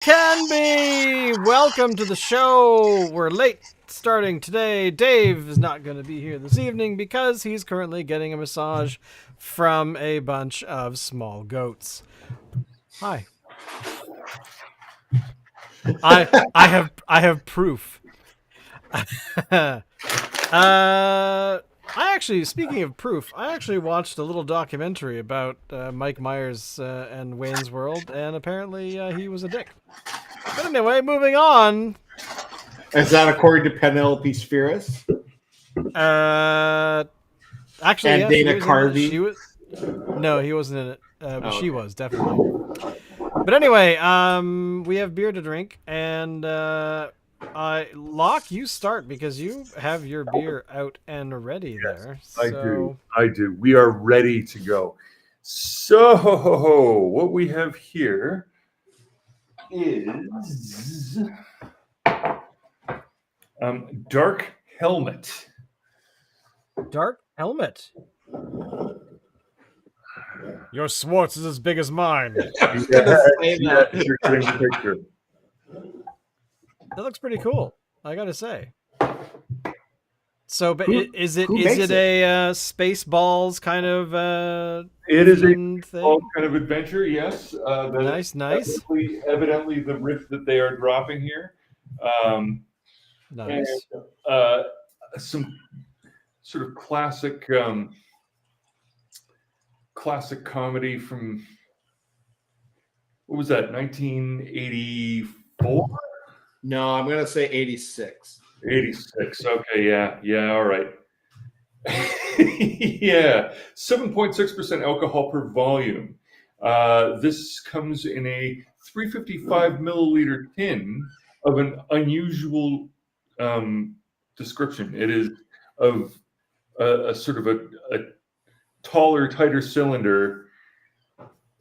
Can be! Welcome to the show. We're late starting today. Dave is not going to be here this evening because he's currently getting a massage from a bunch of small goats. Hi. I have proof. I actually, speaking of proof, I actually watched a little documentary about Mike Myers and Wayne's World, and apparently he was a dick. But anyway, moving on. Is that according to Penelope Spheris? Actually, And yes, Dana he was Carvey? in it. She was. No, he wasn't in it. But she okay. was definitely. But anyway, we have beer to drink, and Locke, you start because you have your beer out and ready there. I So do. We are ready to go. So what we have here is Dark Helmet. Dark Helmet. Your Swartz is as big as mine. I was gonna say that. You're getting the picture. That looks pretty cool, I gotta say. So, but is it makes a Spaceballs kind of It is a themed thing? kind of adventure, yes. Nice. Evidently, the riff that they are dropping here. Nice. And, some sort of classic comedy from, what was that, 1984? No, I'm gonna say 86. 86. Okay, yeah, all right. Yeah, 7.6% alcohol per volume. This comes in a 355 milliliter tin of an unusual description. It is of a sort of a taller, tighter cylinder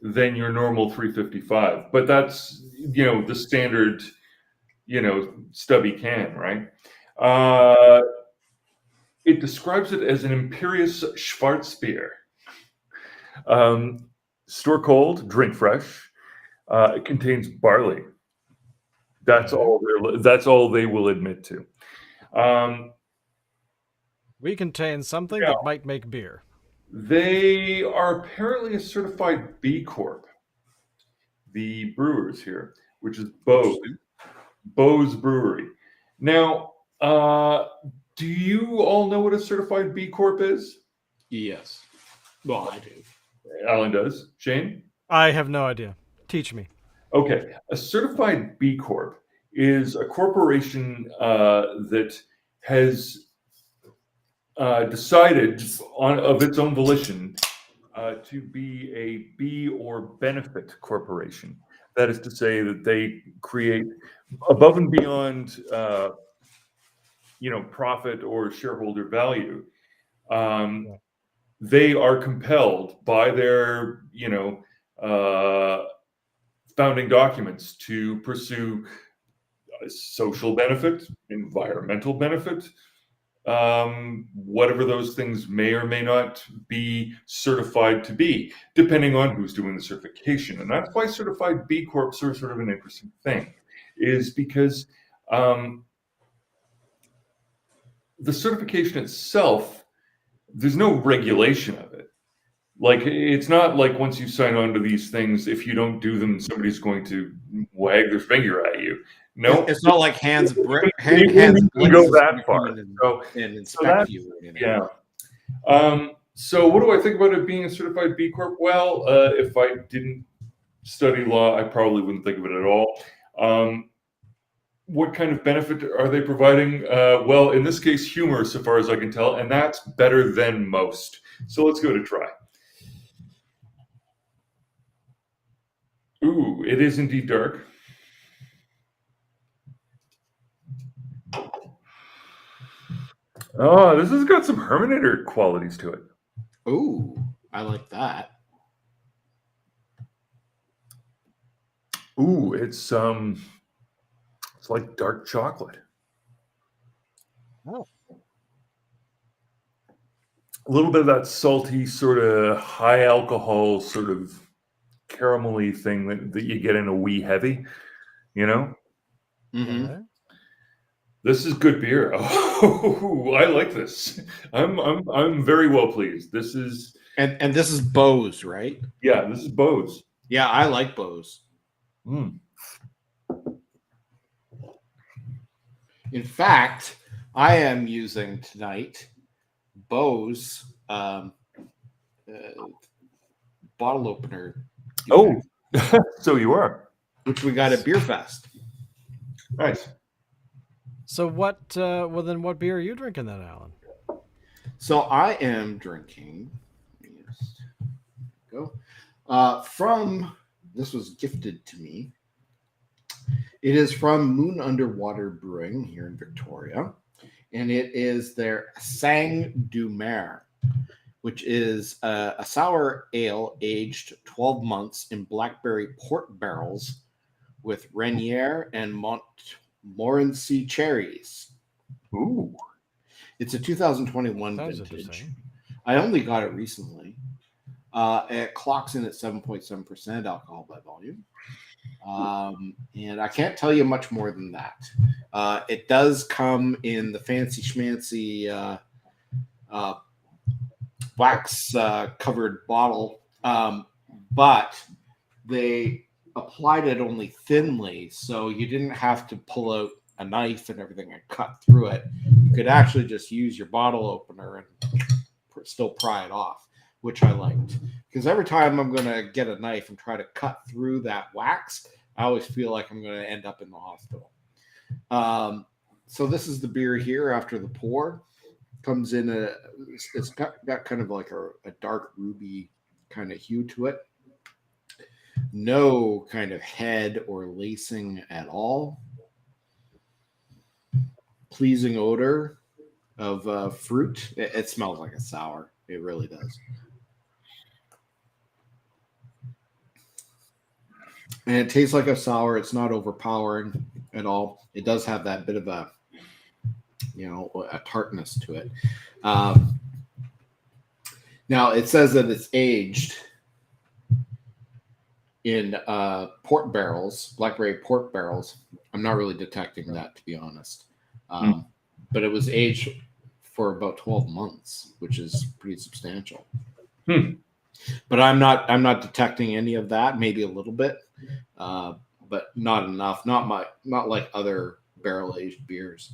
than your normal 355. But that's, the standard, stubby can, right? It describes it as an Imperious Schwarzbier. Store cold, drink fresh. It contains barley. That's all they will admit to. We contain something that might make beer. They are apparently a certified B Corp. The brewers here, which is Bose Brewery. Now, do you all know what a certified B Corp is? Yes. Well, I do. Alan does. Shane? I have no idea. Teach me. Okay. A certified B Corp is a corporation that has decided of its own volition to be a B or benefit corporation. That is to say that they create above and beyond profit or shareholder value. They are compelled by their founding documents to pursue social benefit, environmental benefit, whatever those things may or may not be certified to be, depending on who's doing the certification. And that's why certified B Corps are sort of an interesting thing, is because the certification itself, there's no regulation of it. Like, it's not like once you sign on to these things, if you don't do them, somebody's going to wag their finger at you. No, it's not like hands go that far. And inspect you. Yeah. So what do I think about it being a certified B Corp? Well, if I didn't study law, I probably wouldn't think of it at all. What kind of benefit are they providing? Well, in this case, humor, so far as I can tell, and that's better than most. So let's give it a try. Ooh, it is indeed dark. Oh, this has got some Herminator qualities to it. Ooh, I like that. Ooh, it's like dark chocolate. Oh. A little bit of that salty, sort of high alcohol, sort of caramelly thing that you get in a wee heavy. You know, Mm-hmm. Okay. this is good beer. Oh, I like this. I'm very well pleased. This is And this is Bose, right? this is Bose. Yeah, I like Bose. Mm. In fact, I am using tonight Bose bottle opener, Oh, so you are which we got at Beer Fest. nice. So what? Well, then, what beer are you drinking then, Alan? So I am drinking. Let me just go from. This was gifted to me. It is from Moon Underwater Brewing here in Victoria, and it is their Sang du Mer, which is a sour ale aged 12 months in blackberry port barrels with Renier and Montmorency cherries. Ooh, It's a 2021 Sounds vintage. interesting. I only got it recently. It clocks in at 7.7% alcohol by volume. And I can't tell you much more than that. It does come in the fancy schmancy wax covered bottle, but they applied it only thinly, so you didn't have to pull out a knife and everything and cut through it. You could actually just use your bottle opener and still pry it off, which I liked. Because every time I'm going to get a knife and try to cut through that wax, I always feel like I'm going to end up in the hospital. So this is the beer here after the pour. Comes in it's got kind of like a dark ruby kind of hue to it. No kind of head or lacing at all. Pleasing odor of fruit. It smells like a sour. It really does. And it tastes like a sour. It's not overpowering at all. It does have that bit of a tartness to it. Now it says that it's aged in port barrels, blackberry port barrels. I'm not really detecting that, to be honest. But it was aged for about 12 months, which is pretty substantial. But I'm not detecting any of that. Maybe a little bit, but not enough. Not like other barrel aged beers.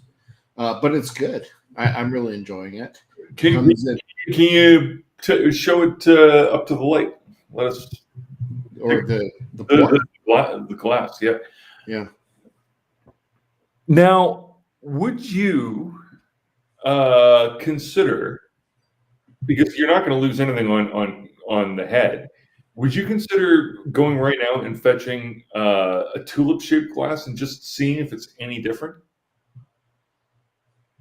But it's good. I'm really enjoying it. Can you show it up to the light? Let us. Or the pour? The glass, yeah. Yeah. Now, would you consider, because you're not going to lose anything on the head, would you consider going right now and fetching a tulip-shaped glass and just seeing if it's any different?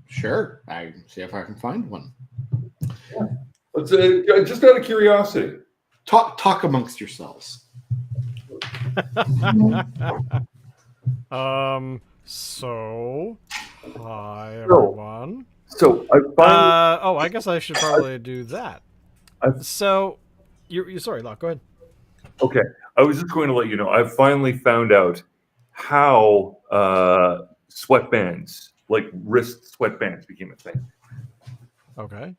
Sure. I see if I can find one. Yeah. Let's just out of curiosity. Talk amongst yourselves. So, hi everyone. So I finally. I guess I should probably do that. So, you're sorry, Locke. Go ahead. Okay, I was just going to let you know I finally found out how sweatbands, like wrist sweatbands, became a thing. Okay.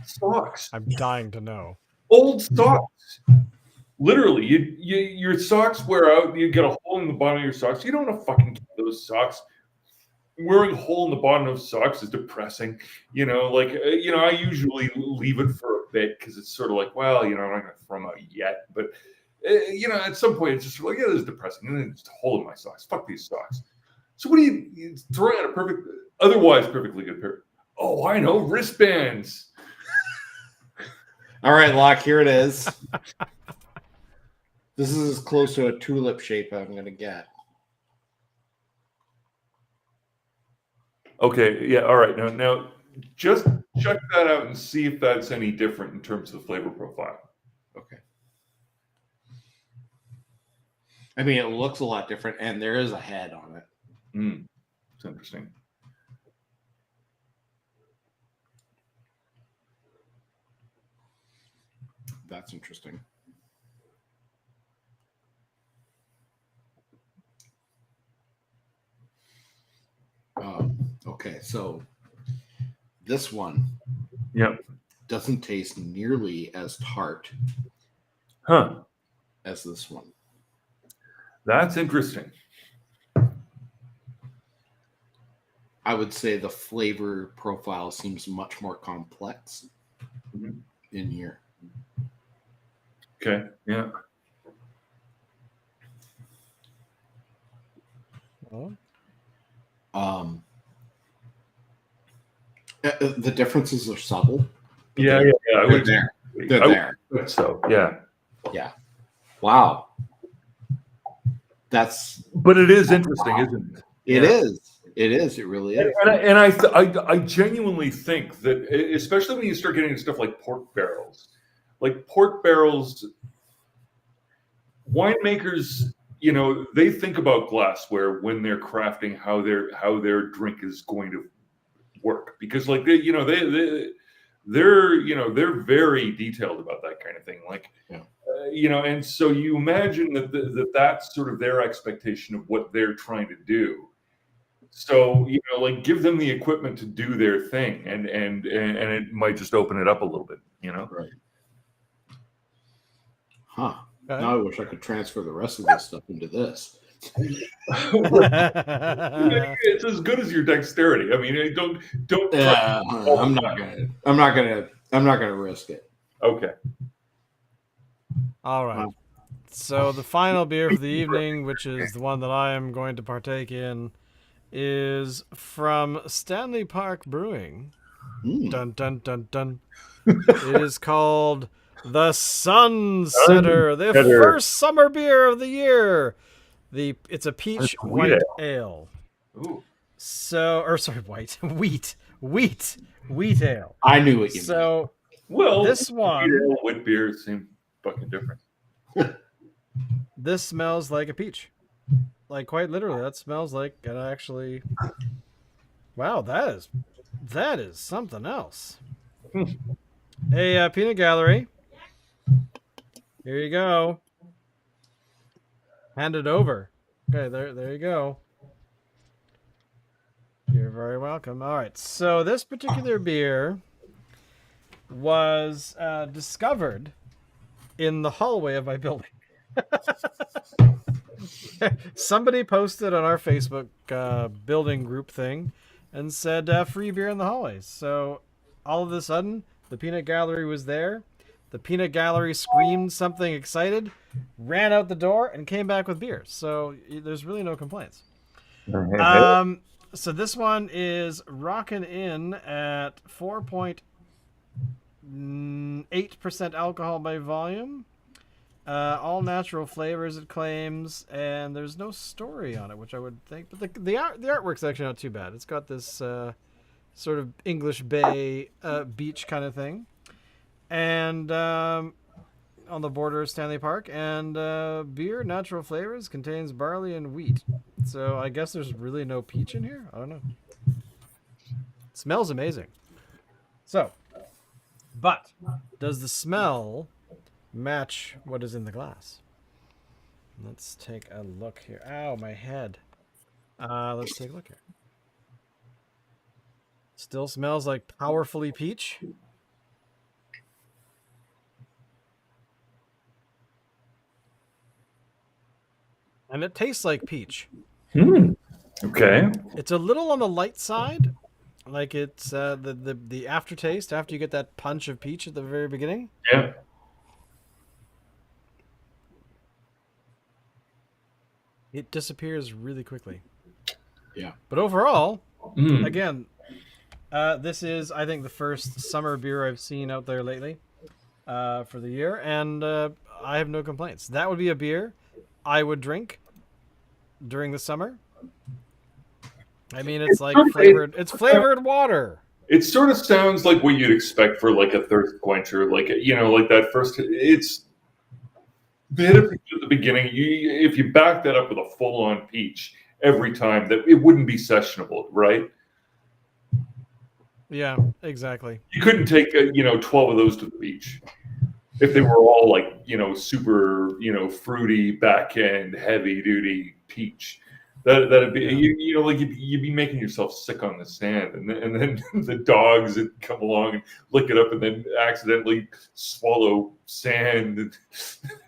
Socks. I'm dying to know. Old socks. Literally, your socks wear out. You get a hole in the bottom of your socks. You don't want to fucking keep those socks. Wearing a hole in the bottom of socks is depressing. I usually leave it for a bit because it's sort of like, well, I'm not going to throw them out yet. But, at some point, it's just like, yeah, this is depressing. And then just a hole in my socks. Fuck these socks. So what do you throw out otherwise perfectly good pair? Oh, I know, wristbands. All right, Locke, here it is. This is as close to a tulip shape I'm going to get. Okay, yeah, all right. Now, just check that out and see if that's any different in terms of the flavor profile. Okay. I mean, it looks a lot different, and there is a head on it. It's interesting. That's interesting. Okay, so this one Yep. doesn't taste nearly as tart Huh. as this one. That's interesting. I would say the flavor profile seems much more complex Mhm. in here. Okay. Yeah. Oh. The differences are subtle. but Yeah. they're- Yeah. I They're would. there. They're I would there. think so. Yeah. Yeah. Wow. That's But it is interesting, isn't it? it Yeah. is. It is. It really is. And I genuinely think that, especially when you start getting into stuff like pork barrels, winemakers, they think about glassware when they're crafting how their drink is going to work, because like they're very detailed about that kind of thing. Like, Yeah. and so you imagine that's sort of their expectation of what they're trying to do. So, like, give them the equipment to do their thing, and it might just open it up a little bit, Right. Huh. Okay. Now I wish I could transfer the rest of this stuff into this. It's as good as your dexterity. I mean, don't try. I'm not gonna risk it. Okay. All right. So the final beer for the evening, which is the one that I am going to partake in, is from Stanley Park Brewing. Dun dun dun dun. It is called the Sunsetter, the first summer beer of the year. It's a peach white ale. Ooh. Wheat ale. I knew what you meant. So Well, this one, with beer seem fucking different. this smells like a peach. Like, quite literally, that smells like it actually. Wow, that is something else. Hey, Peanut Gallery. Here you go. Hand it over. Okay, there you go. You're very welcome. All right, so this particular beer was discovered in the hallway of my building. Somebody posted on our Facebook building group thing and said free beer in the hallways. So all of a sudden, the Peanut Gallery was there. The Peanut Gallery screamed something excited, ran out the door, and came back with beer. So there's really no complaints. So this one is rocking in at 4.8% alcohol by volume. All natural flavors, it claims, and there's no story on it, which I would think. But the artwork's actually not too bad. It's got this sort of English Bay beach kind of thing, and on the border of Stanley Park. And beer, natural flavors, contains barley and wheat. So I guess there's really no peach in here. I don't know. It smells amazing. So, but does the smell match what is in the glass? Let's take a look here. Ow, my head. Let's take a look here. Still smells like powerfully peach. And it tastes like peach. Okay. It's a little on the light side. Like it's the aftertaste after you get that punch of peach at the very beginning. Yeah. It disappears really quickly. Yeah. But overall, again, this is, I think, the first summer beer I've seen out there lately for the year, and I have no complaints. That would be a beer I would drink during the summer. I mean, it's like flavored. It's flavored water. It sort of sounds like what you'd expect for like a thirst quencher, like like that first. It's the hit of peach at the beginning. If you back that up with a full-on peach every time, that it wouldn't be sessionable, right? Yeah, exactly. You couldn't take 12 of those to the beach if they were all like super fruity, back end, heavy duty peach. That'd be like you'd be making yourself sick on the sand, and then the dogs that come along and lick it up, and then accidentally swallow sand.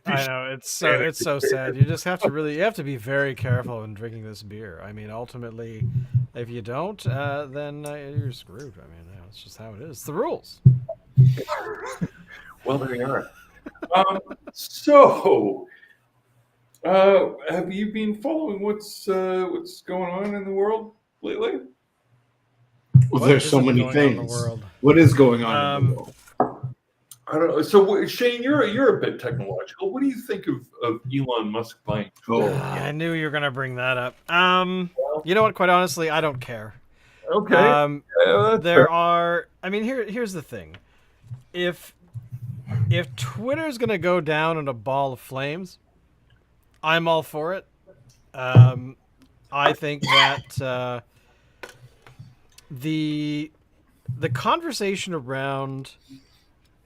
I know, it's so sad. You just have to be very careful when drinking this beer. I mean, ultimately, if you don't, then you're screwed. I mean, it's just how it is. It's the rules. Well, there you are. So, have you been following what's going on in the world lately? Well, there's so many things. What is going on in the world? I don't know. So, Shane, you're a bit technological. What do you think of Elon Musk buying Twitter? I knew you were gonna bring that up. You know what? Quite honestly, I don't care. Okay. Here's the thing. If Twitter's gonna go down in a ball of flames, I'm all for it. I think that the conversation around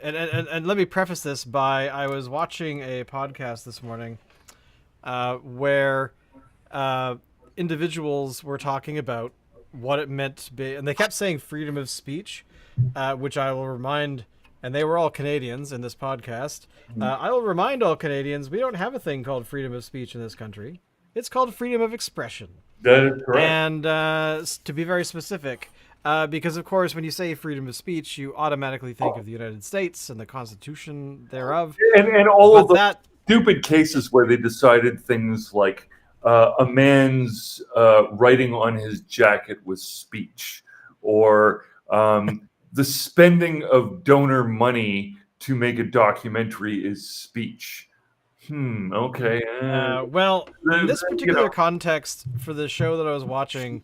and let me preface this by I was watching a podcast this morning where individuals were talking about what it meant to be, and they kept saying freedom of speech, which I will remind, and they were all Canadians in this podcast. I will remind all Canadians, we don't have a thing called freedom of speech in this country. It's called freedom of expression. That is correct. And to be very specific, because, of course, when you say freedom of speech, you automatically think of the United States and the Constitution thereof. And all of the stupid cases where they decided things like a man's writing on his jacket was speech, or the spending of donor money to make a documentary is speech. Okay. Well, in this particular context for the show that I was watching,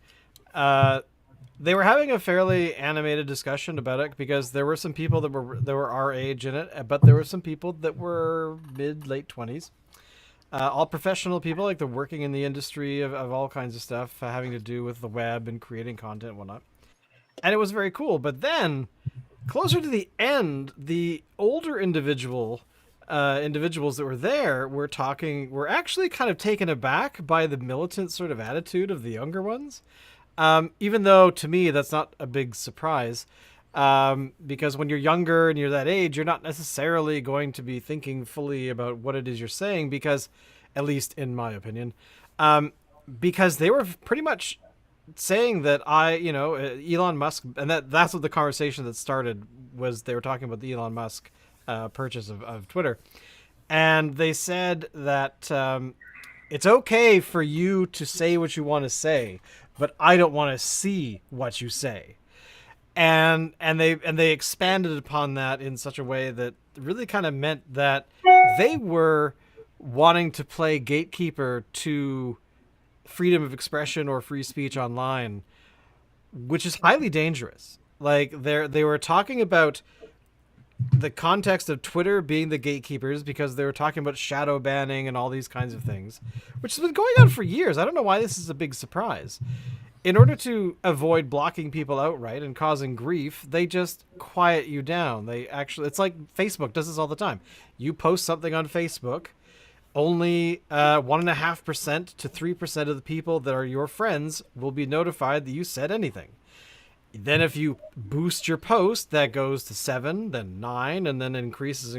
they were having a fairly animated discussion about it because there were some people that were our age in it, but there were some people that were late 20s. All professional people, like they're working in the industry of all kinds of stuff having to do with the web and creating content and whatnot. And it was very cool. But then, closer to the end, the older individuals that were there were actually kind of taken aback by the militant sort of attitude of the younger ones. Even though, to me, that's not a big surprise. Because when you're younger and you're that age, you're not necessarily going to be thinking fully about what it is you're saying, because, at least in my opinion, because they were pretty much saying that Elon Musk, and that's what the conversation that started was. They were talking about the Elon Musk purchase of Twitter, and they said that it's okay for you to say what you want to say, but I don't want to see what you say. And they expanded upon that in such a way that really kind of meant that they were wanting to play gatekeeper to freedom of expression or free speech online, which is highly dangerous. Like they were talking about the context of Twitter being the gatekeepers because they were talking about shadow banning and all these kinds of things, which has been going on for years. I don't know why this is a big surprise. In order to avoid blocking people outright and causing grief, they just quiet you down. It's like Facebook does this all the time. You post something on Facebook, only 1.5% to 3% of the people that are your friends will be notified that you said anything. Then if you boost your post, that goes to 7, then 9, and then increases.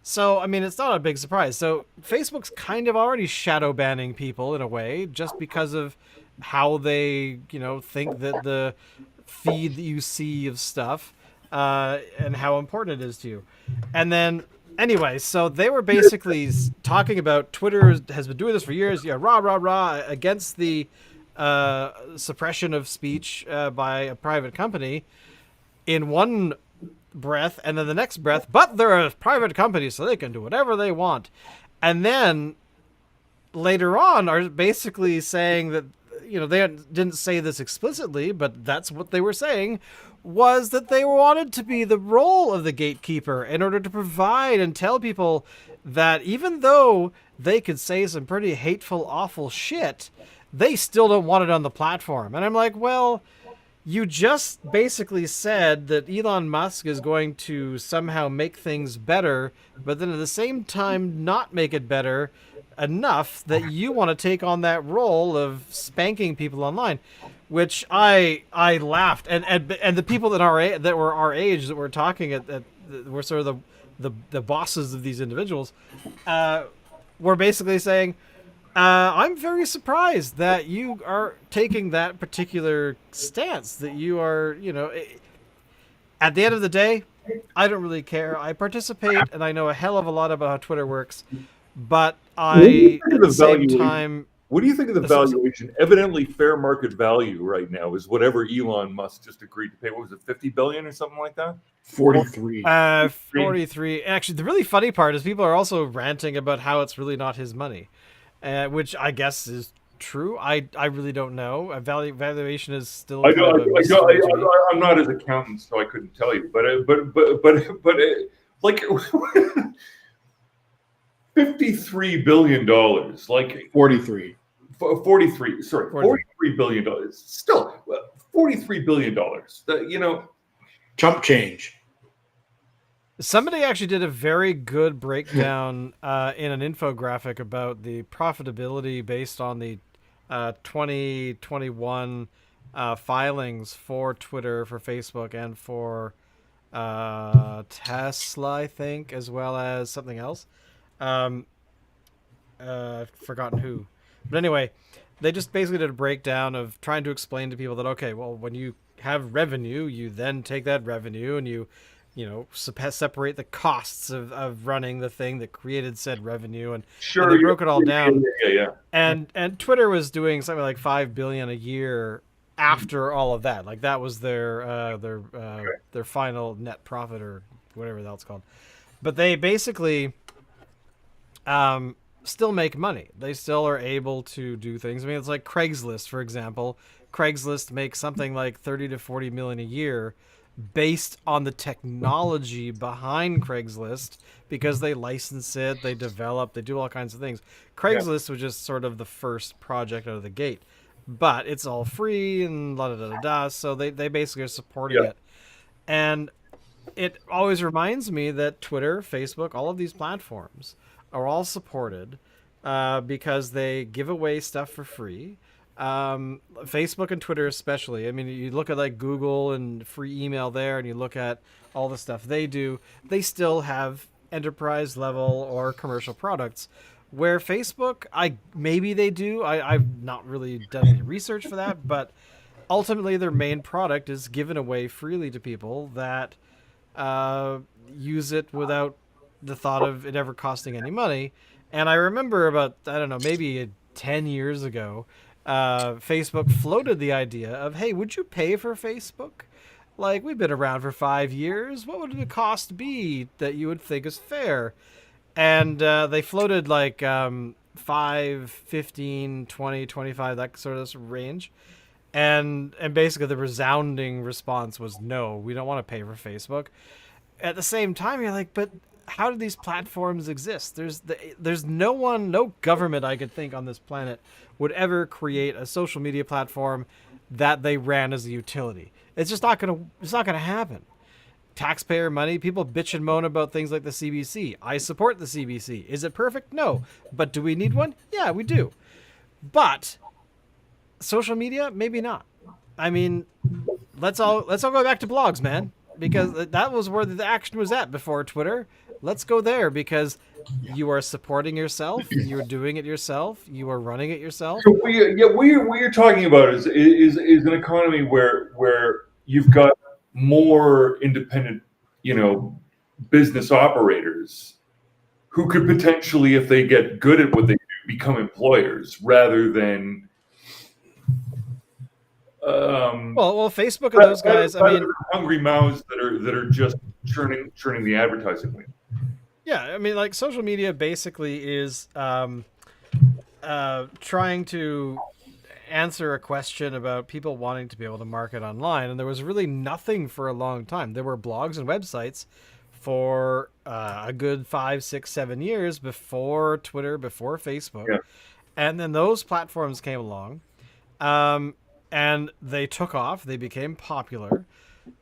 So, I mean, it's not a big surprise. So Facebook's kind of already shadow banning people in a way, just because of how they, think that the feed that you see of stuff and how important it is to you. And then, anyway, so they were basically talking about Twitter has been doing this for years, rah, against the suppression of speech by a private company in one breath, and then the next breath, but they're a private company, so they can do whatever they want. And then later on are basically saying that, they didn't say this explicitly, but that's what they were saying, was that they wanted to be the role of the gatekeeper in order to provide and tell people that even though they could say some pretty hateful, awful shit, they still don't want it on the platform. And I'm like, well, you just basically said that Elon Musk is going to somehow make things better, but then at the same time not make it better enough that you want to take on that role of spanking people online, which I laughed, and the people that were our age that were talking at were sort of the bosses of these individuals, were basically saying, I'm very surprised that you are taking that particular stance, that you are, at the end of the day, I don't really care. I participate and I know a hell of a lot about how Twitter works, but at the same time, what do you think of the valuation? Evidently, fair market value right now is whatever Elon Musk just agreed to pay. What was it, 50 billion or something like that? 43. 43. Actually, the really funny part is people are also ranting about how it's really not his money, which I guess is true. I really don't know. Valuation is still. I'm not his accountant, so I couldn't tell you. But like $53 billion, like 43. 43. Sorry, $43 billion. Still, $43 billion. Chump change. Somebody actually did a very good breakdown in an infographic about the profitability based on the 2021 filings for Twitter, for Facebook, and for Tesla, I think, as well as something else. I've forgotten who. But anyway, they just basically did a breakdown of trying to explain to people that, okay, well, when you have revenue, you then take that revenue and you separate the costs of running the thing that created said revenue, and they broke it all down. Yeah. And Twitter was doing something like $5 billion a year after all of that. Like that was their final net profit or whatever the hell it's called. But they basically still make money. They still are able to do things. I mean, it's like Craigslist, for example. Craigslist makes something like 30 to 40 million a year based on the technology behind Craigslist, because they license it, they develop, they do all kinds of things. Craigslist was just sort of the first project out of the gate, but it's all free and so they basically are supporting it. And it always reminds me that Twitter, Facebook, all of these platforms are all supported because they give away stuff for free. Facebook and Twitter especially. I mean, you look at like Google and free email there, and you look at all the stuff they do, they still have enterprise level or commercial products, where Facebook, maybe they do. I've not really done any research for that, but ultimately their main product is given away freely to people that use it without the thought of it ever costing any money. And I remember about, I don't know, maybe 10 years ago, Facebook floated the idea of, hey, would you pay for Facebook? Like, we've been around for 5 years. What would the cost be that you would think is fair? And they floated like 5, 15, 20, 25, that sort of range. And basically the resounding response was, no, we don't want to pay for Facebook. At the same time, you're like, but how do these platforms exist? There's no government I could think on this planet would ever create a social media platform that they ran as a utility. It's just not gonna happen. Taxpayer money, people bitch and moan about things like the CBC. I support the CBC. Is it perfect? No. But do we need one? Yeah, we do. But social media, maybe not. I mean, let's all go back to blogs, man, because that was where the action was at before Twitter. Let's go there, because you are supporting yourself, you're doing it yourself, you are running it yourself. So what you're talking about is an economy where you've got more independent, business operators who could potentially, if they get good at what they do, become employers rather than. Well, Facebook and those guys. I mean, hungry mouths that are just churning the advertising wheel. Yeah, I mean, like, social media basically is trying to answer a question about people wanting to be able to market online, and there was really nothing for a long time. There were blogs and websites for a good 5, 6, 7 years before Twitter, before Facebook, and then those platforms came along, and they took off. They became popular,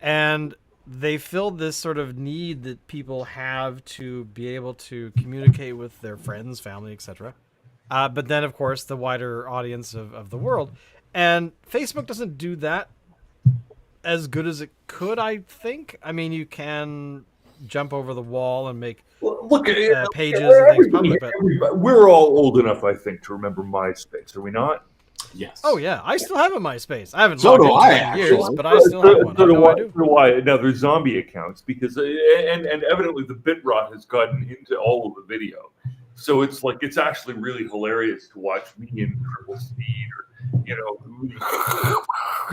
and they filled this sort of need that people have to be able to communicate with their friends, family, etc. but then, of course, the wider audience of the world. And Facebook doesn't do that as good as it could, I think. I mean, you can jump over the wall and make Well, look, pages and things public, but we're all old enough, I think, to remember MySpace. Are we not? Yes. oh yeah, I still have a MySpace. I haven't So logged do into I, it in years, actually. but I still have one. I know I do. So do I. Now there's zombie accounts because, and evidently the bit rot has gotten into all of the video. So it's like it's actually really hilarious to watch me in triple speed, or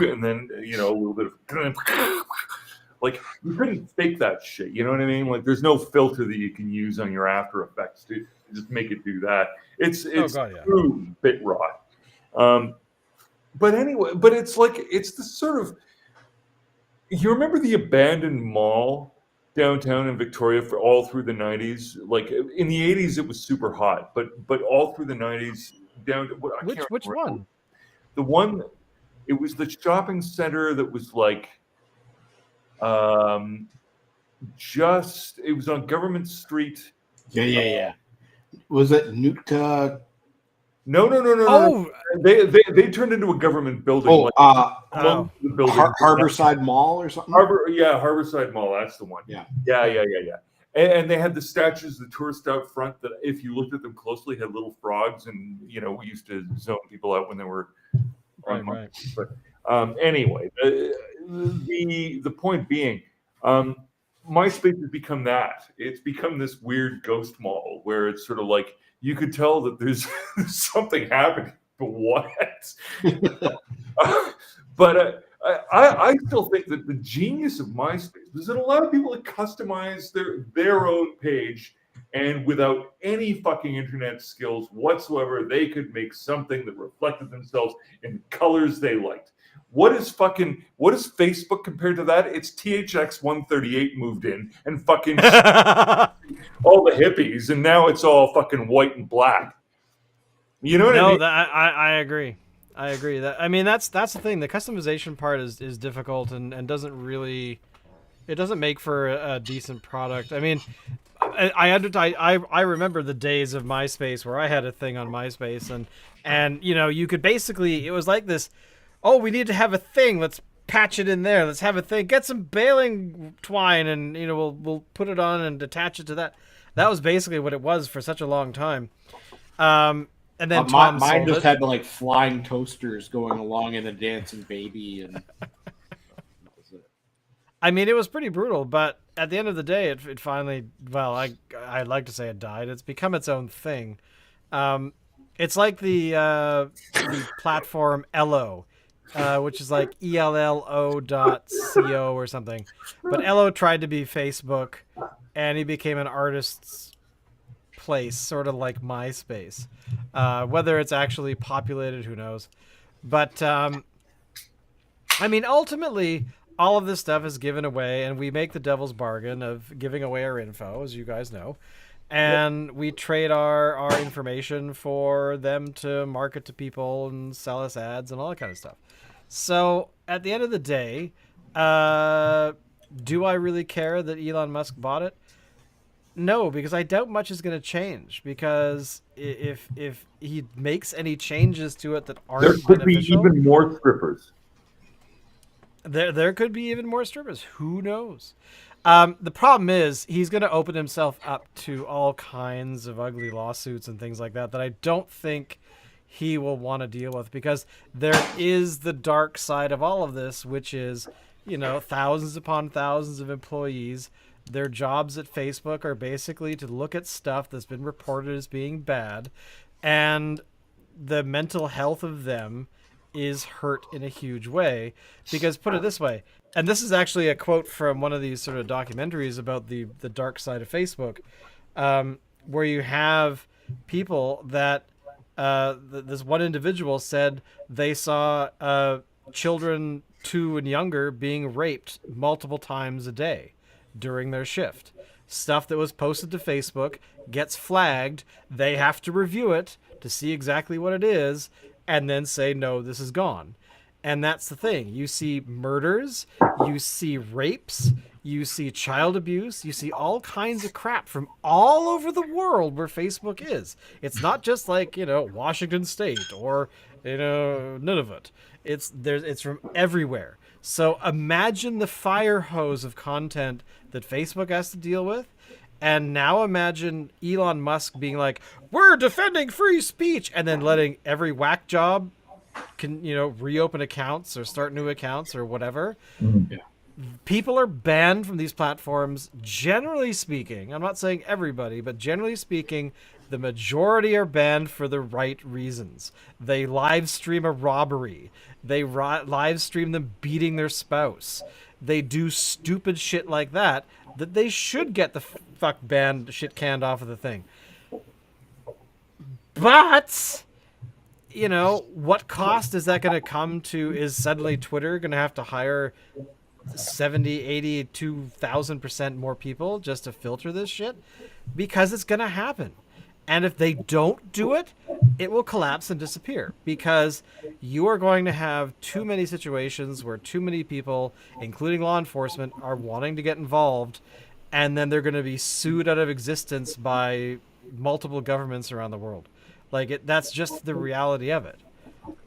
and then a little bit of like you couldn't fake that shit. You know what I mean? Like there's no filter that you can use on your After Effects to just make it do that. It's true bit rot. But anyway, but it's like it's the sort of you remember the abandoned mall downtown in Victoria for all through the 90s. Like in the 80s, it was super hot, but all through the 90s down to Which one? The one, it was the shopping center that was like, it was on Government Street. Yeah. Was it Nootka? No. Oh, They turned into a government building. oh. The building. Harborside Mall or something? Harborside Mall. That's the one. Yeah. And they had the statues of the tourists out front that, if you looked at them closely, had little frogs, and we used to zone people out when they were on. Right. But anyway, the point being, MySpace has become that. It's become this weird ghost mall where it's sort of like you could tell that there's something happening, but what? But I still think that the genius of MySpace is it allowed people to customize their own page, and without any fucking internet skills whatsoever, they could make something that reflected themselves in colors they liked. What is Facebook compared to that? It's THX 138 moved in and fucking all the hippies, and now it's all fucking white and black. You know what I mean? I agree. I agree. That's the thing. The customization part is difficult and doesn't really, it doesn't make for a decent product. I mean, I remember the days of MySpace where I had a thing on MySpace and you could basically, it was like this. Oh, we need to have a thing. Let's patch it in there. Let's have a thing. Get some baling twine, and we'll put it on and attach it to that. That was basically what it was for such a long time. And then mine just had like flying toasters going along and a dancing baby, and that was it. I mean, it was pretty brutal, but at the end of the day, it finally. Well, I'd like to say it died. It's become its own thing. It's like the platform Ello. Which is like ELLO.co or something. But Ello tried to be Facebook, and he became an artist's place, sort of like MySpace. Whether it's actually populated, who knows? But, ultimately, all of this stuff is given away, and we make the devil's bargain of giving away our info, as you guys know. And we trade our information for them to market to people and sell us ads and all that kind of stuff. So at the end of the day, do I really care that Elon Musk bought it? No, because I doubt much is going to change. Because if he makes any changes to it that aren't there could beneficial, be even more strippers. There could be even more strippers. Who knows? The problem is he's going to open himself up to all kinds of ugly lawsuits and things like that I don't think he will want to deal with, because there is the dark side of all of this, which is, thousands upon thousands of employees. Their jobs at Facebook are basically to look at stuff that's been reported as being bad, and the mental health of them is hurt in a huge way. Because put it this way, and this is actually a quote from one of these sort of documentaries about the dark side of Facebook, where you have people that this one individual said they saw children 2 and younger being raped multiple times a day during their shift. Stuff that was posted to Facebook gets flagged. They have to review it to see exactly what it is and then say, no, this is gone. And that's the thing. You see murders, you see rapes, you see child abuse, you see all kinds of crap from all over the world where Facebook is. It's not just like, Washington State or, Nunavut. It's from everywhere. So imagine the fire hose of content that Facebook has to deal with. And now imagine Elon Musk being like, we're defending free speech, and then letting every whack job can reopen accounts or start new accounts or whatever. Yeah. People are banned from these platforms, generally speaking. I'm not saying everybody, but generally speaking, the majority are banned for the right reasons. They live stream a robbery. They live stream them beating their spouse. They do stupid shit like that they should get the fuck banned, shit canned off of the thing. But what cost is that going to come to? Is suddenly Twitter going to have to hire 70, 80, 2,000% more people just to filter this shit? Because it's going to happen. And if they don't do it, it will collapse and disappear, because you are going to have too many situations where too many people, including law enforcement, are wanting to get involved, and then they're going to be sued out of existence by multiple governments around the world. That's just the reality of it.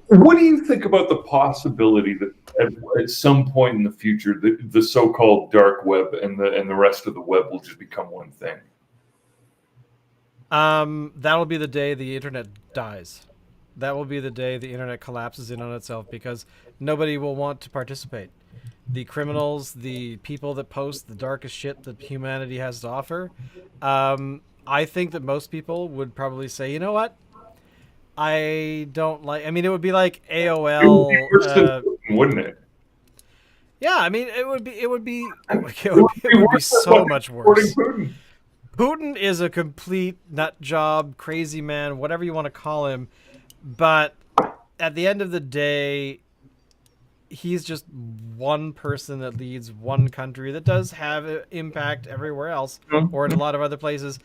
What do you think about the possibility that at some point in the future, the so-called dark web and the rest of the web will just become one thing? That'll be the day the internet dies. That will be the day the internet collapses in on itself, because nobody will want to participate. The criminals, the people that post the darkest shit that humanity has to offer, I think that most people would probably say, you know what? I don't like... I mean, it would be like AOL... It would be worse than Putin, wouldn't it? Yeah, I mean, it would be so much worse. Putin is a complete nut job, crazy man, whatever you want to call him. But at the end of the day, he's just one person that leads one country that does have an impact everywhere else or in a lot of other places.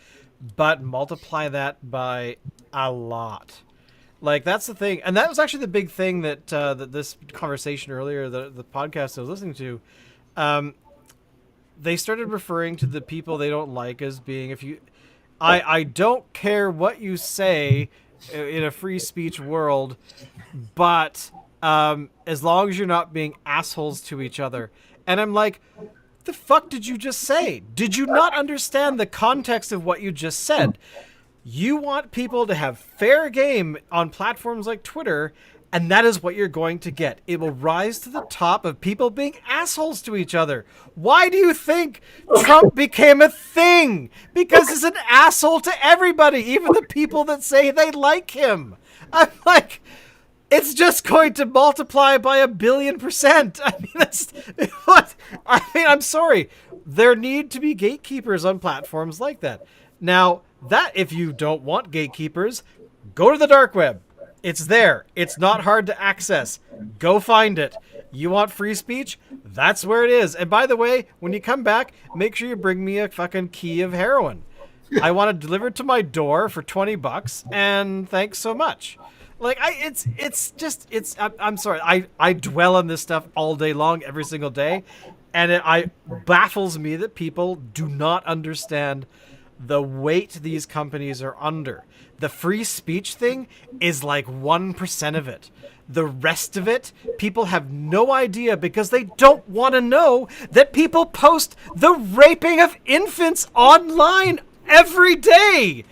But multiply that by a lot. That's the thing. And that was actually the big thing that this conversation earlier, the podcast I was listening to, they started referring to the people they don't like as being, I don't care what you say in a free speech world, but as long as you're not being assholes to each other. And I'm like, the fuck did you just say? Did you not understand the context of what you just said? You want people to have fair game on platforms like Twitter, and that is what you're going to get. It will rise to the top of people being assholes to each other. Why do you think Trump became a thing? Because he's an asshole to everybody, even the people that say they like him. I'm like, it's just going to multiply by 1,000,000,000%. I mean, that's what. I mean, I'm sorry. There need to be gatekeepers on platforms like that. Now, that if you don't want gatekeepers, go to the dark web. It's there. It's not hard to access. Go find it. You want free speech? That's where it is. And by the way, when you come back, make sure you bring me a fucking key of heroin. I want it delivered to my door for $20, and thanks so much. I'm sorry. I dwell on this stuff all day long, every single day, and it baffles me that people do not understand the weight these companies are under. The free speech thing is like 1% of it. The rest of it, people have no idea, because they don't want to know that people post the raping of infants online every day.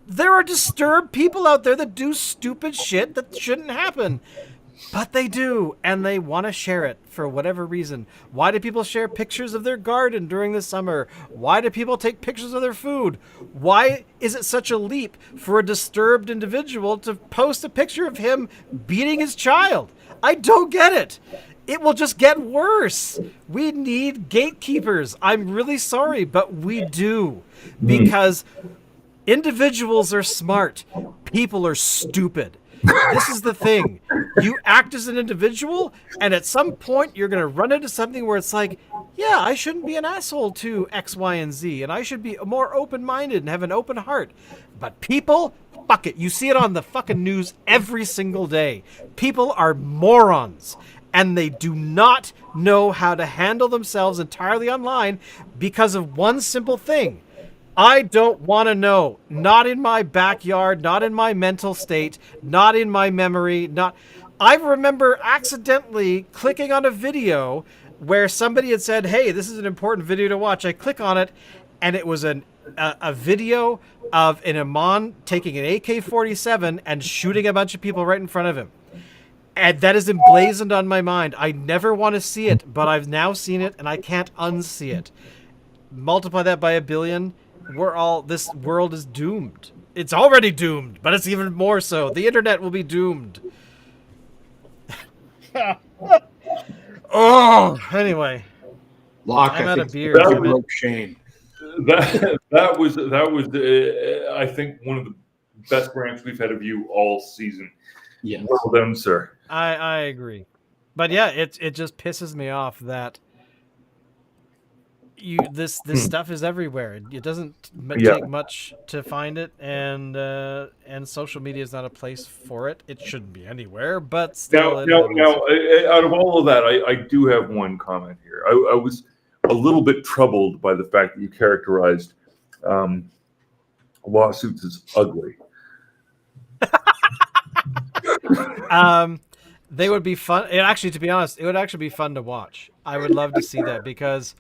There are disturbed people out there that do stupid shit that shouldn't happen. But they do, and they want to share it for whatever reason. Why do people share pictures of their garden during the summer? Why do people take pictures of their food? Why is it such a leap for a disturbed individual to post a picture of him beating his child? I don't get it. It will just get worse. We need gatekeepers. I'm really sorry, but we do. Because individuals are smart. People are stupid. This is the thing. You act as an individual, and at some point you're going to run into something where it's like, yeah, I shouldn't be an asshole to X, Y, and Z, and I should be more open-minded and have an open heart. But people fuck it. You see it on the fucking news every single day. People are morons, and they do not know how to handle themselves entirely online because of one simple thing. I don't want to know. Not in my backyard, not in my mental state, not in my memory, not... I remember accidentally clicking on a video where somebody had said, hey, this is an important video to watch. I click on it, and it was a video of an Imam taking an AK-47 and shooting a bunch of people right in front of him. And that is emblazoned on my mind. I never want to see it, but I've now seen it, and I can't unsee it. Multiply that by 1 billion, this world is doomed. It's already doomed, but it's even more so. The internet will be doomed. Oh, anyway. Locke, I'm I out think of beer. that broke Shane. That was I think one of the best rants we've had of you all season. Yes. Well done, sir. I agree. But yeah, it just pisses me off that this stuff is everywhere. It doesn't take much to find it, and social media is not a place for it. It shouldn't be anywhere, but still. Now, out of all of that, I do have one comment here. I was a little bit troubled by the fact that you characterized lawsuits as ugly. They would be fun. Actually, to be honest, it would actually be fun to watch. I would love to see that because.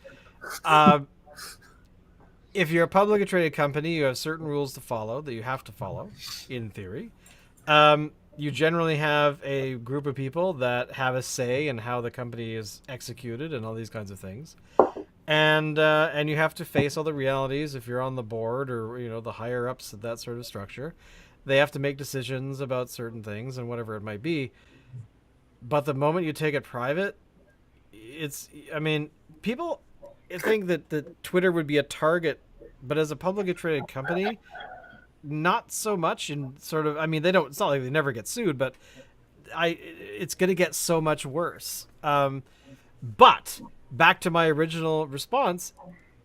If you're a publicly traded company, you have certain rules to follow that you have to follow, in theory. You generally have a group of people that have a say in how the company is executed and all these kinds of things. And you have to face all the realities if you're on the board or the higher ups of that sort of structure. They have to make decisions about certain things and whatever it might be. But the moment you take it private, people think that Twitter would be a target, but as a publicly traded company, not so much. In sort of, they don't. It's not like they never get sued, but it's going to get so much worse. But back to my original response,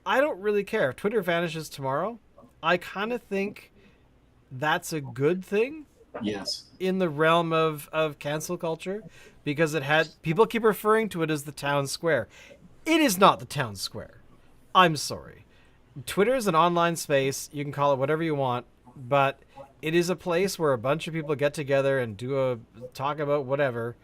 I don't really care if Twitter vanishes tomorrow. I kind of think that's a good thing. Yes. In the realm of cancel culture, because people keep referring to it as the town square. It is not the town square. I'm sorry. Twitter is an online space. You can call it whatever you want, but it is a place where a bunch of people get together and talk about whatever.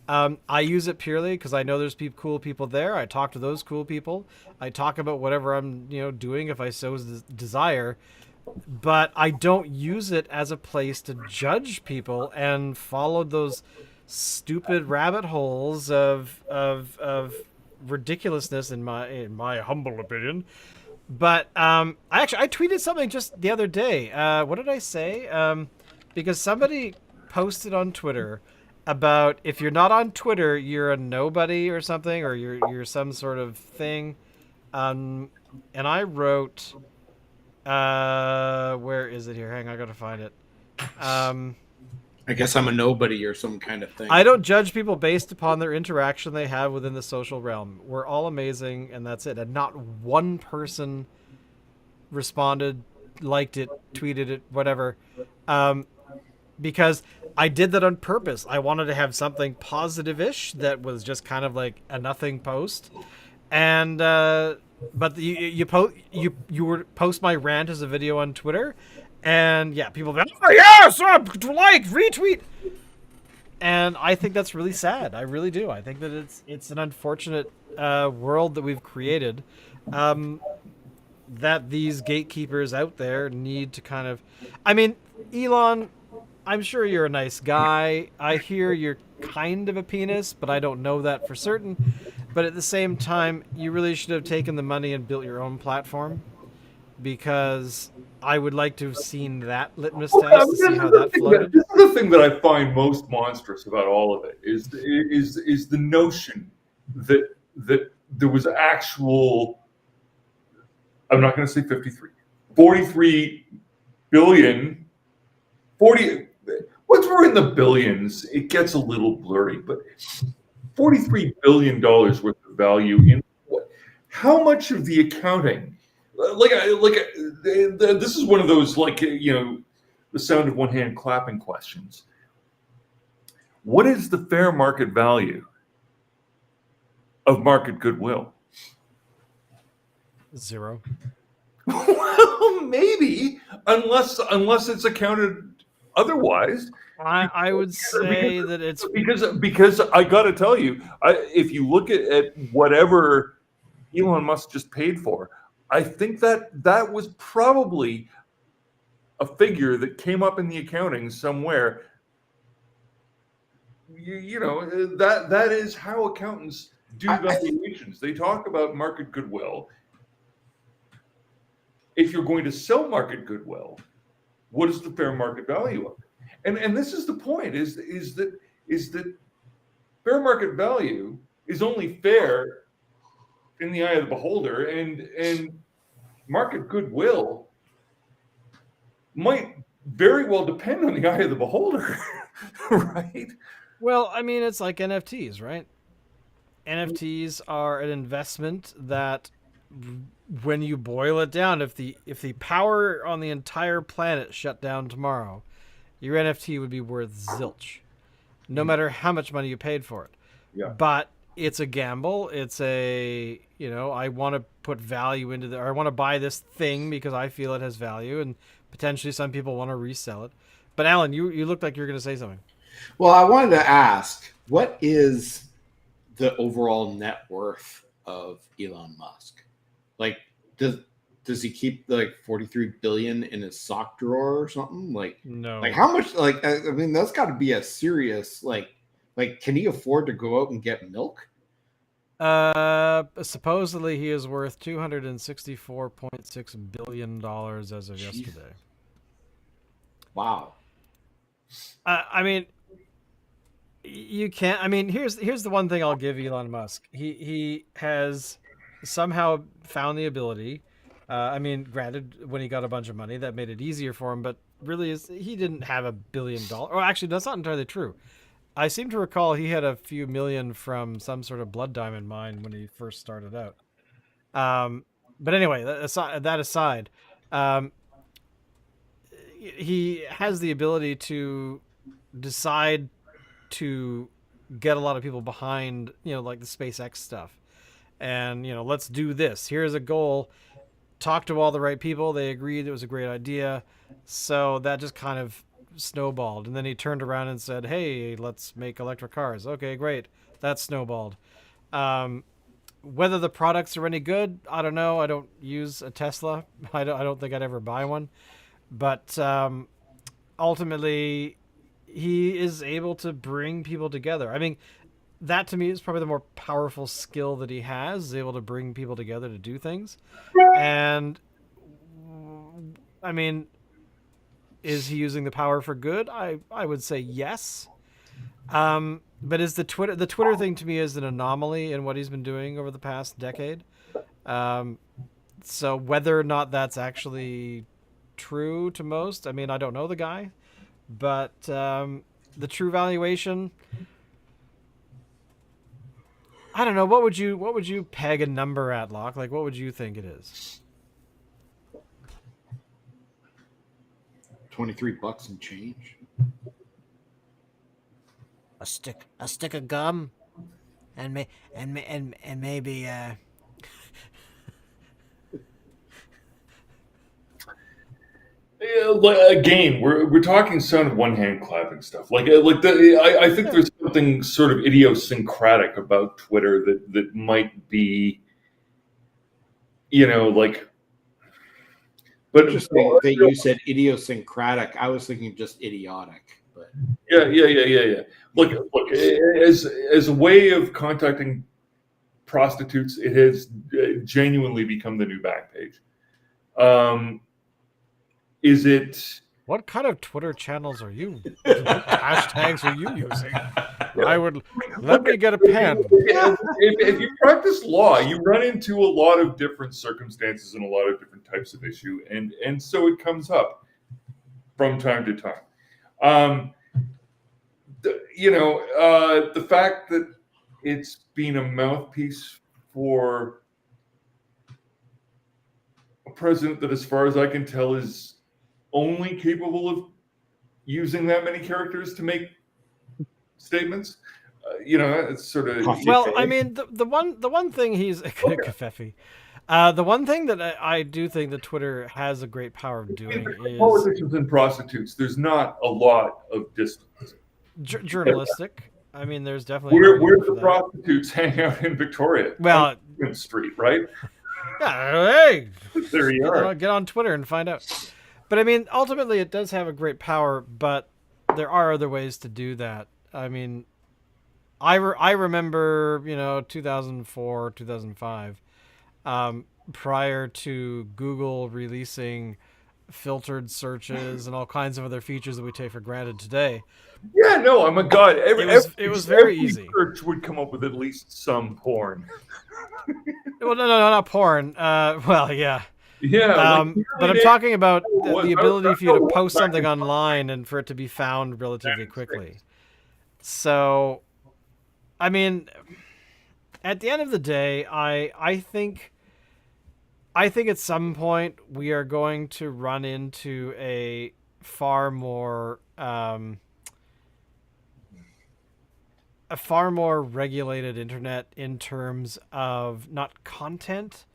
I use it purely because I know there's cool people there. I talk to those cool people. I talk about whatever I'm doing if I so desire. But I don't use it as a place to judge people and follow those stupid rabbit holes of ridiculousness in my humble opinion. But I tweeted something just the other day. What did I say? Because somebody posted on Twitter about if you're not on Twitter, you're a nobody or something, or you're some sort of thing. And I wrote, where is it here? Hang on, I gotta find it. I guess I'm a nobody or some kind of thing. I don't judge people based upon their interaction they have within the social realm. We're all amazing, and that's it. And not one person responded, liked it, tweeted it, whatever. Because I did that on purpose. I wanted to have something positive-ish that was just kind of like a nothing post. And but you post my rant as a video on Twitter. And yeah, people go, oh yes, like, retweet. And I think that's really sad. I really do. I think that it's an unfortunate world that we've created, that these gatekeepers out there need to kind of... Elon, I'm sure you're a nice guy. I hear you're kind of a penis, but I don't know that for certain. But at the same time, you really should have taken the money and built your own platform, because I would like to have seen that litmus test to see how that floated. This is the thing that I find most monstrous about all of it is the notion that there was actual, I'm not going to say 53, 43 billion, 40, once we're in the billions, it gets a little blurry, but $43 billion worth of value in what? How much of the accounting? This is one of those, the sound of one hand clapping questions. What is the fair market value of market goodwill? 0. Well, maybe, unless it's accounted otherwise. I would say that it's Because I got to tell you, if you look at whatever Elon Musk just paid for, I think that was probably a figure that came up in the accounting somewhere. You know, that is how accountants do valuations. They talk about market goodwill. If you're going to sell market goodwill, what is the fair market value of it? And this is the point: is that fair market value is only fair in the eye of the beholder, and market goodwill might very well depend on the eye of the beholder, right? Well, I mean, it's like NFTs, right? NFTs are an investment that, when you boil it down, if the power on the entire planet shut down tomorrow, your NFT would be worth zilch, no matter how much money you paid for it. Yeah. But it's a gamble. It's a, I want to put value into or I want to buy this thing because I feel it has value, and potentially some people want to resell it. But Alan, you looked like you were going to say something. Well, I wanted to ask, what is the overall net worth of Elon Musk? Like, does he keep like 43 billion in his sock drawer or something? Like, No. Like how much? Like, I mean, that's got to be a serious like. Can he afford to go out and get milk? Supposedly he is worth $264.6 billion as of yesterday. Wow. I mean, you can't. I mean, here's the one thing I'll give Elon Musk. He has somehow found the ability. I mean, granted, when he got a bunch of money, that made it easier for him. But really, he didn't have $1 billion. Or actually, that's not entirely true. I seem to recall he had a few million from some sort of blood diamond mine when he first started out. But anyway, that aside, he has the ability to decide to get a lot of people behind, like the SpaceX stuff. And, let's do this. Here's a goal. Talk to all the right people. They agreed it was a great idea. So that just kind of snowballed. And then he turned around and said, hey, let's make electric cars. Okay, great. That snowballed. Whether the products are any good, I don't know. I don't use a Tesla. I don't think I'd ever buy one. But ultimately, he is able to bring people together. I mean, that to me is probably the more powerful skill that he has, is able to bring people together to do things. And I mean, is he using the power for good? I would say yes. But is the Twitter thing to me is an anomaly in what he's been doing over the past decade. So whether or not that's actually true to most, I mean, I don't know the guy, but the true valuation, I don't know. What would you peg a number at, Locke? Like, what would you think it is? $23 and change. A stick of gum, and maybe Again, we're talking sound of one hand clapping stuff. I think there's something sort of idiosyncratic about Twitter that might be, But Interesting that you said idiosyncratic. I was thinking just idiotic. But yeah. Look. As a way of contacting prostitutes, it has genuinely become the new Backpage. Is it? What kind of Twitter channels are you? Hashtags are you using? I would let me get a pen. If you practice law, you run into a lot of different circumstances and a lot of different types of issue, and so it comes up from time to time. The fact that it's been a mouthpiece for a president that, as far as I can tell, is only capable of using that many characters to make statements. It's sort of Well, I mean, the one thing he's Kafefi. The one thing that I do think that Twitter has a great power of doing is politicians and prostitutes. There's not a lot of distance. Journalistic. I mean, there's definitely where the prostitutes hang out in Victoria. Well, on Street, right? Yeah, hey, there you are. Get on Twitter and find out. But I mean, ultimately, it does have a great power, but there are other ways to do that. I mean, I remember, 2004, 2005, prior to Google releasing filtered searches and all kinds of other features that we take for granted today. Yeah, no, oh my God. It was very easy. Search would come up with at least some porn. Well, no, not porn. Well, yeah. Yeah. But I'm talking about the ability for you to post something online and for it to be found relatively quickly. So, I mean, at the end of the day, I think at some point we are going to run into a far more regulated internet in terms of not content,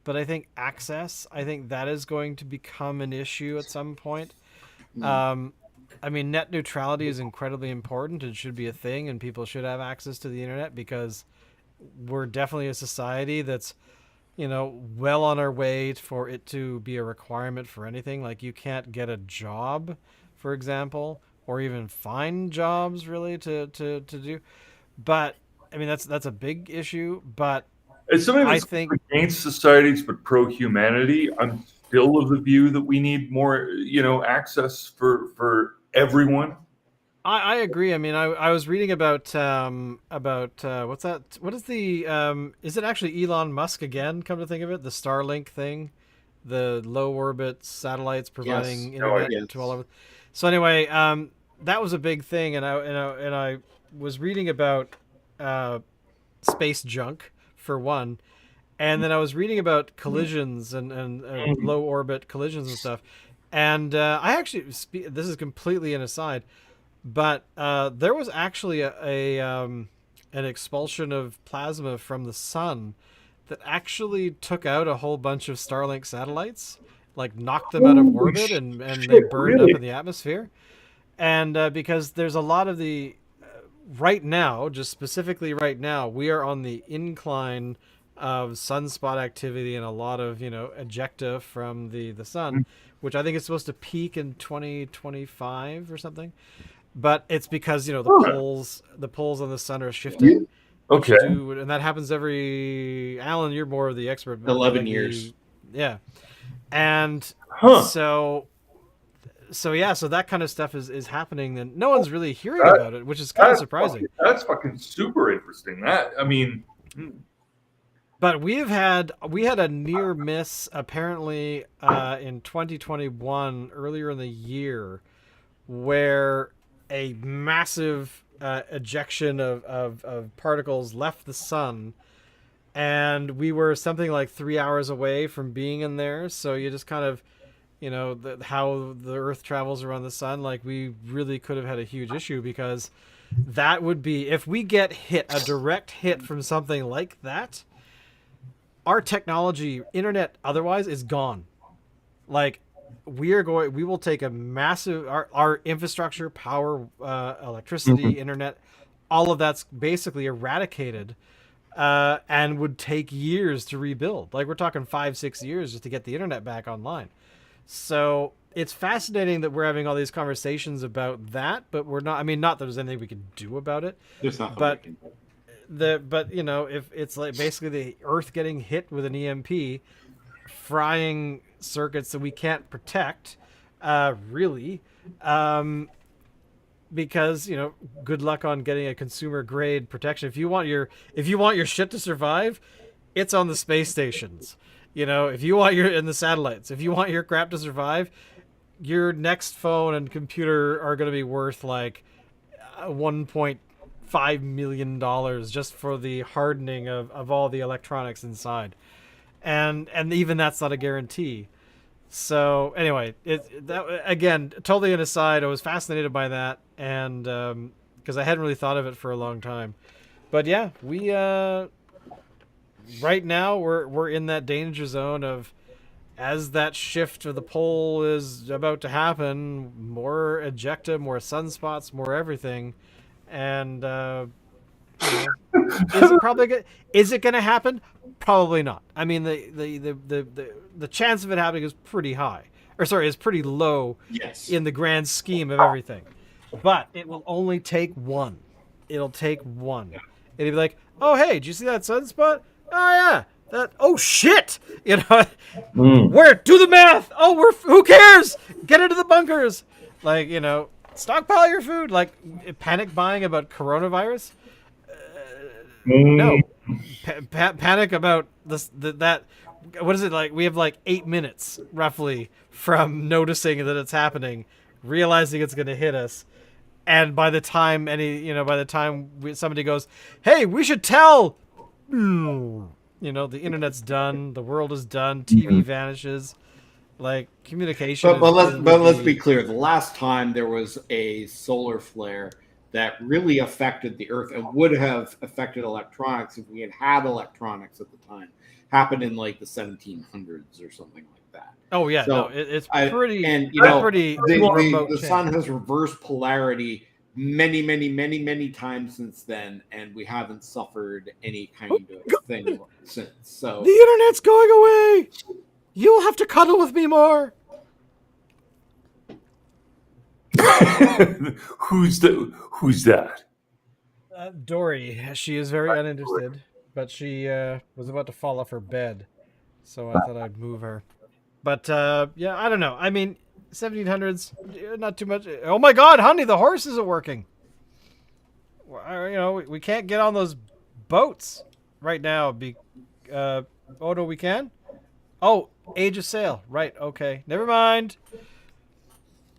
but I think access. I think that is going to become an issue at some point. I mean, net neutrality is incredibly important and should be a thing, and people should have access to the internet because we're definitely a society that's, well on our way for it to be a requirement for anything. Like, you can't get a job, for example, or even find jobs really to do. But I mean, that's a big issue. But as somebody that's against societies but pro humanity, I'm still of the view that we need more, access for everyone. I agree. I mean, I was reading about what's that? What is the is it actually Elon Musk again? Come to think of it, the Starlink thing, the low orbit satellites providing internet to all of it. So anyway, that was a big thing, and I was reading about space junk for one, and then I was reading about collisions and low orbit collisions and stuff, and I actually this is completely an aside. But there was actually an expulsion of plasma from the sun that actually took out a whole bunch of Starlink satellites, like knocked them out of orbit, and they burned up in the atmosphere. And because there's a lot of the right now, just specifically right now, we are on the incline of sunspot activity and a lot of ejecta from the sun, which I think is supposed to peak in 2025 or something. But it's because the poles on the sun are shifting. Okay. And that happens every. Alan, you're more of the expert. 11 years. Yeah. And so that kind of stuff is happening, and no one's really hearing about it, which is kind of surprising. That's fucking super interesting. But we had a near miss apparently in 2021 earlier in the year, where a massive ejection of particles left the sun, and we were something like 3 hours away from being in there. So you just kind of, how the Earth travels around the sun, like we really could have had a huge issue, because that would be, if we get a direct hit from something like that, our technology, internet otherwise, is gone. Like, we will take a massive, our infrastructure, power, electricity, internet, all of that's basically eradicated, and would take years to rebuild. Like, we're talking 5-6 years just to get the internet back online. So it's fascinating that we're having all these conversations about that, but we're not. I mean, not that there's anything we can do about it. There's nothing. But if it's like basically the Earth getting hit with an EMP, frying circuits that we can't protect, really, because good luck on getting a consumer grade protection. If you want your shit to survive, it's on the space stations. If you want in the satellites, if you want your crap to survive, your next phone and computer are going to be worth like $1.5 million just for the hardening of all the electronics inside. And even that's not a guarantee. So anyway, that again, totally an aside. I was fascinated by that, and because I hadn't really thought of it for a long time. But yeah, we right now we're in that danger zone of, as that shift of the pole is about to happen, more ejecta, more sunspots, more everything, and you know, is it going to happen? Probably not. I mean, the chance of it happening is pretty high, or sorry, is pretty low Yes. in the grand scheme of everything. But it will only take one. It'll take one. It'll be like, oh hey, did you see that sunspot? Oh yeah, that. Oh shit, you know. Where? Do the math. Oh, who cares? Get into the bunkers. Like, stockpile your food. Like, panic buying about coronavirus. No, panic about that. What is it like? We have like 8 minutes roughly from noticing that it's happening, realizing it's going to hit us, and by the time somebody goes, "Hey, we should tell," the internet's done, the world is done, TV vanishes, like communication. But let's be clear. The last time there was a solar flare that really affected the Earth and would have affected electronics if we had had electronics at the time happened in like the 1700s or something like that. Oh yeah, so it's pretty. The sun has reversed polarity many times since then, and we haven't suffered any kind of thing since. So the internet's going away. You'll have to cuddle with me more. Who's that? Dory. She is very uninterested, but she was about to fall off her bed, so I thought I'd move her. But yeah, I don't know. I mean, 1700s, not too much. Oh my God, honey, the horse isn't working. We can't get on those boats right now. Oh no, we can. Oh, age of sail. Right. Okay. Never mind.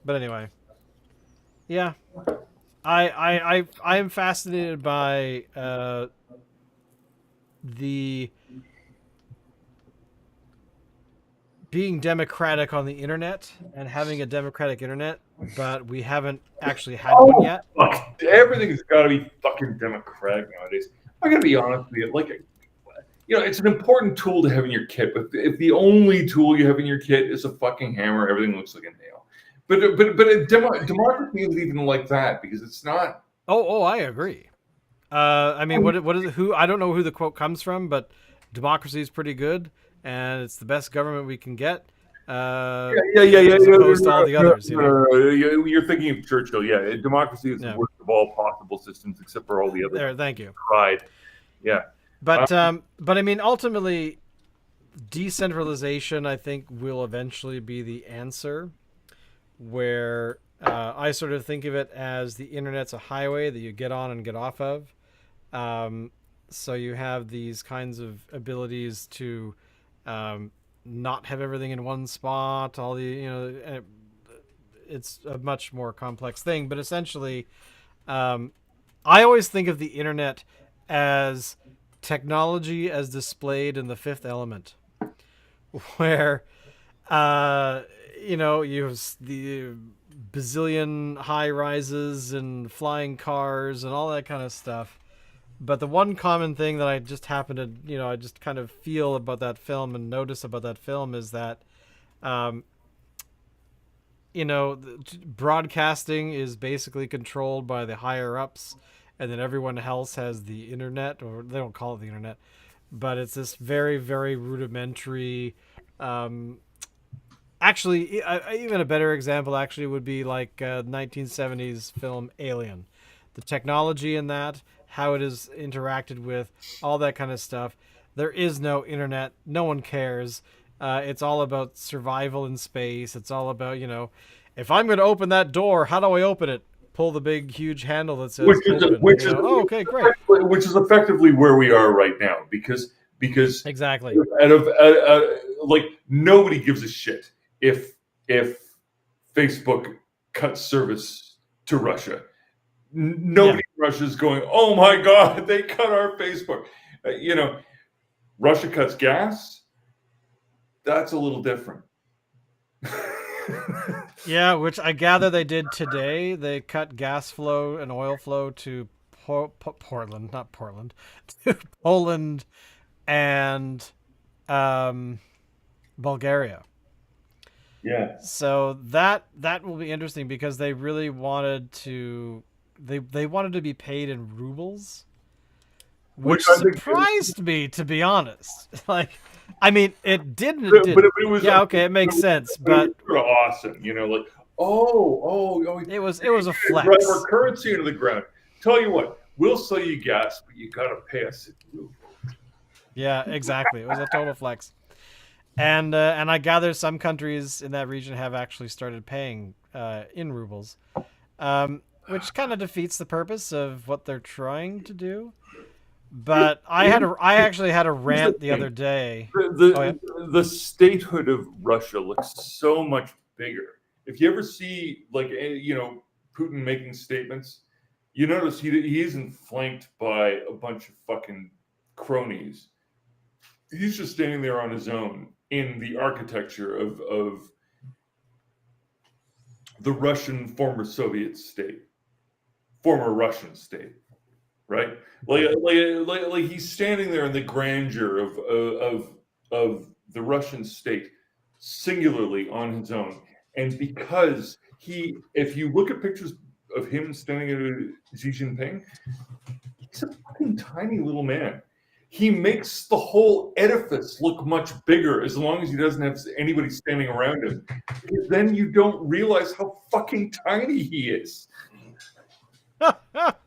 But anyway. Yeah, I am fascinated by the being democratic on the internet and having a democratic internet, but we haven't actually had one yet. Fuck. Everything's got to be fucking democratic nowadays. I gotta be honest with you, like, it's an important tool to have in your kit, but if the only tool you have in your kit is a fucking hammer, everything looks like a nail. But democracy isn't even like that, because it's not. Oh, I agree. I mean, what is it? I don't know who the quote comes from, but democracy is pretty good, and it's the best government we can get. Yeah. As opposed to all the others. You're thinking of Churchill. Yeah, democracy is the worst of all possible systems, except for all the others. There, thank you. Right. Yeah. But I mean, ultimately, decentralization, I think, will eventually be the answer. Where I sort of think of it as the internet's a highway that you get on and get off of. So you have these kinds of abilities to not have everything in one spot. It's a much more complex thing. But essentially, I always think of the internet as technology as displayed in The Fifth Element, where you have the bazillion high rises and flying cars and all that kind of stuff. But the one common thing that I just happen to, I just kind of feel about that film and notice about that film is that, broadcasting is basically controlled by the higher ups, and then everyone else has the internet, or they don't call it the internet, but it's this very, very rudimentary, actually, even a better example actually would be like 1970s film Alien. The technology in that, how it is interacted with, all that kind of stuff. There is no internet. No one cares. It's all about survival in space. It's all about, if I'm going to open that door, how do I open it? Pull the big, huge handle that says open. Okay, great. Which is effectively where we are right now, because exactly. Like, nobody gives a shit if Facebook cuts service to Russia. Nobody in Russia is going, oh my God, they cut our Facebook. Russia cuts gas. That's a little different. Yeah, which I gather they did today. They cut gas flow and oil flow to Portland, not Portland, to Poland and Bulgaria. Yeah. So that will be interesting because they really wanted to they wanted to be paid in rubles, which Which I think, surprised me, to be honest. Like, I mean, it didn't. It but didn't. it was Yeah, okay, it makes sense, but sort of awesome, you know, like oh, it was a drive flex. our currency into the ground. Tell you what, we'll sell you gas, but you gotta pay us in rubles. Yeah, exactly. It was a total flex. And I gather some countries in that region have actually started paying in rubles, which kind of defeats the purpose of what they're trying to do. But I actually had a rant the other day. Oh, yeah. The statehood of Russia looks so much bigger. If you ever see, like, you know, Putin making statements, you notice he isn't flanked by a bunch of fucking cronies. He's just standing there on his own in the architecture of the Russian former Russian state, right? Like he's standing there in the grandeur of the Russian state, singularly on his own. And because if you look at pictures of him standing at Xi Jinping, he's a fucking tiny little man. He makes the whole edifice look much bigger as long as he doesn't have anybody standing around him. Because then you don't realize how fucking tiny he is. Like, I'm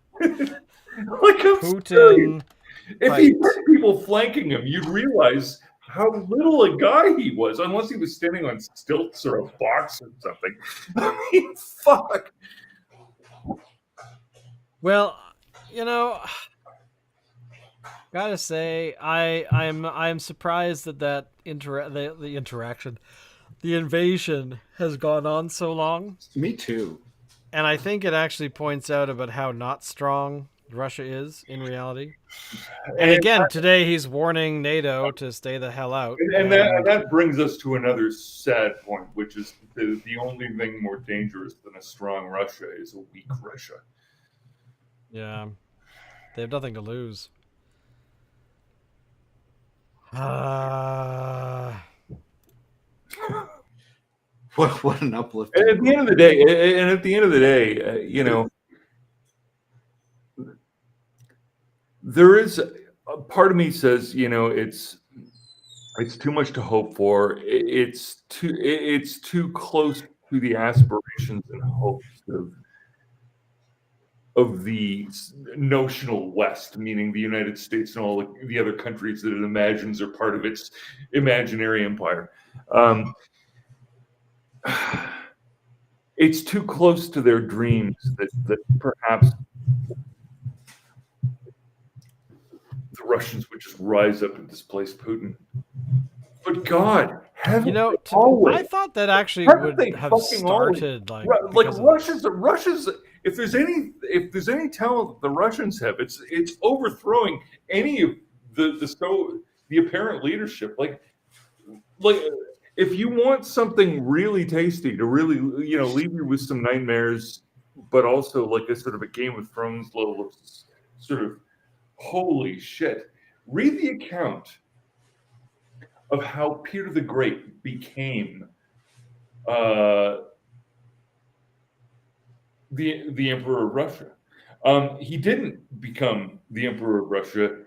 Putin. serious. If he Right. had people flanking him, you'd realize how little a guy he was, unless he was standing on stilts or a box or something. I mean, fuck. Well, you know, gotta say, I'm surprised that the interaction, the invasion has gone on so long, Me too. and I think it actually points out about how not strong Russia is in reality. And again, today he's warning NATO to stay the hell out. And that brings us to another sad point, which is the only thing more dangerous than a strong Russia is a weak Russia. Yeah, they have nothing to lose. What an uplift. And at the end of the day, you know, there is a part of me says, you know, it's too much to hope for. It's too close to the aspirations and hopes of the notional West, meaning the United States and all the other countries that it imagines are part of its imaginary empire. It's too close to their dreams that perhaps the Russians would just rise up and displace Putin. But God, You know, always? I thought that actually Haven't would they have fucking always? started like Russia's. If there's any talent that the Russians have, it's overthrowing any of the apparent leadership. Like if you want something really tasty to really, you know, leave you with some nightmares, but also like a sort of a Game of Thrones level of sort of holy shit, read the account of how Peter the Great became the Emperor of Russia. He didn't become the Emperor of Russia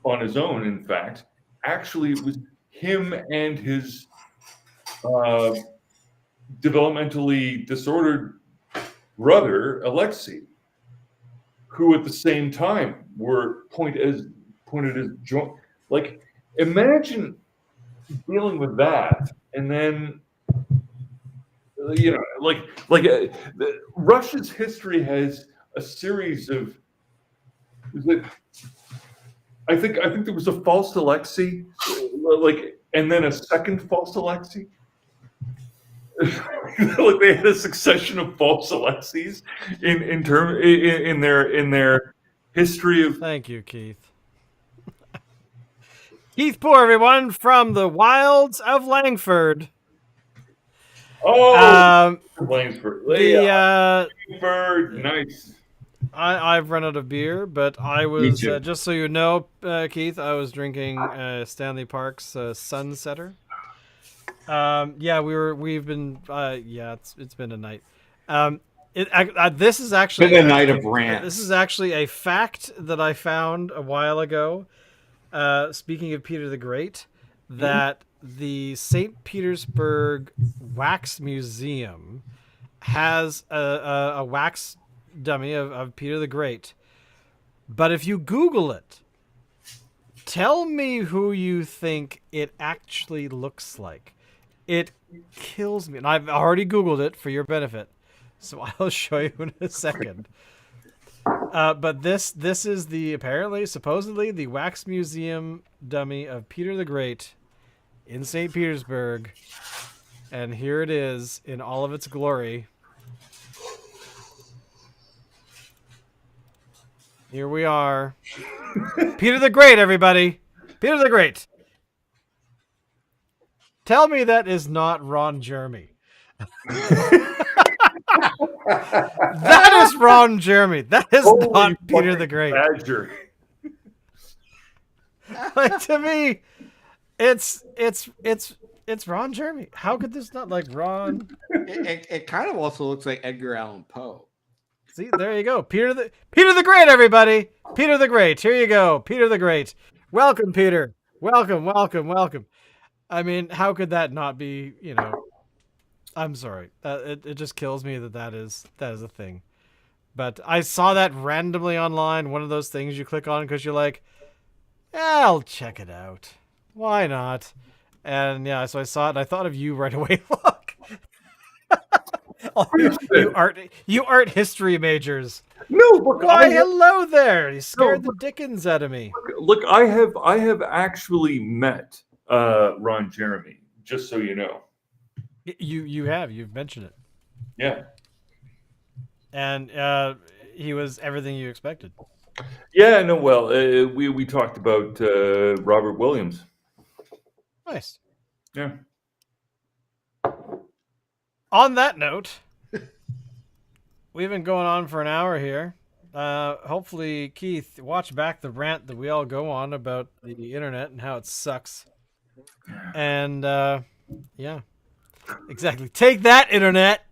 on his own. In fact, actually, it was him and his developmentally disordered brother Alexei, who at the same time were pointed as joint. Like, imagine dealing with that, and then you know, Russia's history has a series of. I think there was a false Alexei, and then a second false Alexei. Like they had a succession of false Alexeis in their history of. Thank you, Keith. Keith Poor, everyone, from the wilds of Langford. Oh, Um, flames for nice. I've run out of beer, but I was too. just so you know, Keith, I was drinking Stanley Park's Sunsetter. Yeah, we've been yeah, it's been a night. This is actually Been a night of rants. This is actually a fact that I found a while ago. Speaking of Peter the Great, that the St. Petersburg Wax Museum has a wax dummy of Peter the Great. But if you Google it, tell me who you think it actually looks like. It kills me. And I've already Googled it for your benefit, so I'll show you in a second. But this is supposedly the Wax Museum dummy of Peter the Great in St. Petersburg. And here it is in all of its glory. Here we are. Peter the Great, everybody. Peter the Great. Tell me that is not Ron Jeremy. That is Ron Jeremy. That is not Peter the Great. Badger. Like, to me, it's Ron Jeremy. How could this not like Ron? It kind of also looks like Edgar Allan Poe. See, there you go. Peter the Great, everybody. Peter the Great. Here you go. Peter the Great. Welcome, Peter. Welcome. I mean, how could that not be, I'm sorry. It just kills me that is a thing. But I saw that randomly online, one of those things you click on because you're like, I'll check it out. Why not? And yeah, so I saw it and I thought of you right away. Look. Oh, you art history majors. No, look. Why, hello there. You scared the dickens out of me. Look, I have actually met Ron Jeremy. Just so you know. You've mentioned it. Yeah. And he was everything you expected. Yeah. No. Well, we talked about Robert Williams. Nice. Yeah. On that note, we've been going on for an hour here. Hopefully, Keith, watch back the rant that we all go on about the internet and how it sucks. And yeah, exactly. Take that, internet.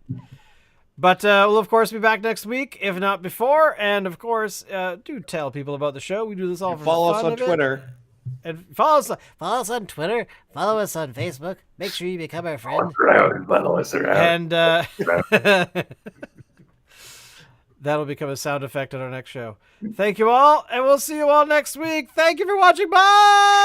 But we'll, of course, be back next week, if not before. And, of course, do tell people about the show. We do this all for Follow fun us on Twitter. And follow us on Twitter. Follow us on Facebook. Make sure you become our friend. Follow us around. And that'll become a sound effect on our next show. Thank you all, and we'll see you all next week. Thank you for watching. Bye!